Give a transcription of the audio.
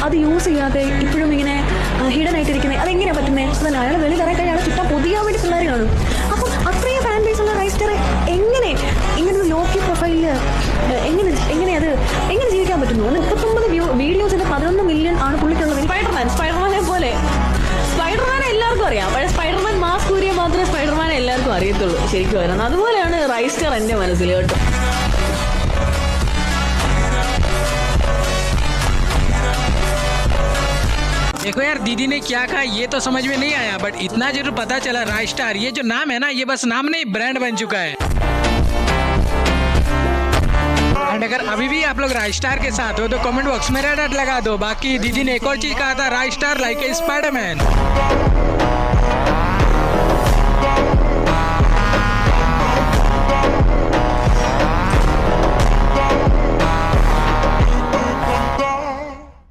അത് യൂസ് ചെയ്യാതെ ഇപ്പോഴും ഇങ്ങനെ ഹിഡൻ ആയിട്ടിരിക്കുന്നത് അതെങ്ങനെയാണ് പറ്റുന്നത്? അതല്ല, അയാൾ വെളിയിൽ ഇറങ്ങി കഴിഞ്ഞാൽ ചുറ്റാൻ പൊതിയാൻ വേണ്ടി പിള്ളേർ കാണും. അപ്പം അത്രയും ഫാൻ ബേസ് ഉള്ള റൈസ്റ്റർ എങ്ങനെ ഇങ്ങനെ ലോക്കി പ്രൊഫൈലിൽ എങ്ങനെ ജീവിക്കാൻ പറ്റുന്നു? 39 വീഡിയോസിന്റെ 11 മില്യൺ ആണ് പുള്ളിക്കുള്ളത്. സ്പൈഡർമാനെ പോലെ സ്പൈഡർമാനെ എല്ലാവർക്കും അറിയാം. പക്ഷേ സ്പൈഡർമാൻ മാസ്ക് ഊരിയെ മാത്രമേ സ്പൈഡർമാനെ എല്ലാവർക്കും അറിയത്തുള്ളൂ ശരിക്കും വരുന്നത്. അതുപോലെയാണ് റൈസ്റ്റർ എൻ്റെ മനസ്സിൽ കേട്ടോ. देखो यार, दीदी ने क्या कहा ये तो समझ में नहीं आया, बट इतना जरूर पता चला राइस्टार ये जो नाम है ना, ये बस नाम नहीं ब्रांड बन चुका है। एंड अगर अभी भी आप लोग राइस्टार के साथ हो तो कमेंट बॉक्स में रेड लगा दो। बाकी दीदी ने एक और चीज कहा था, राइस्टार लाइक ए स्पाइडरमैन।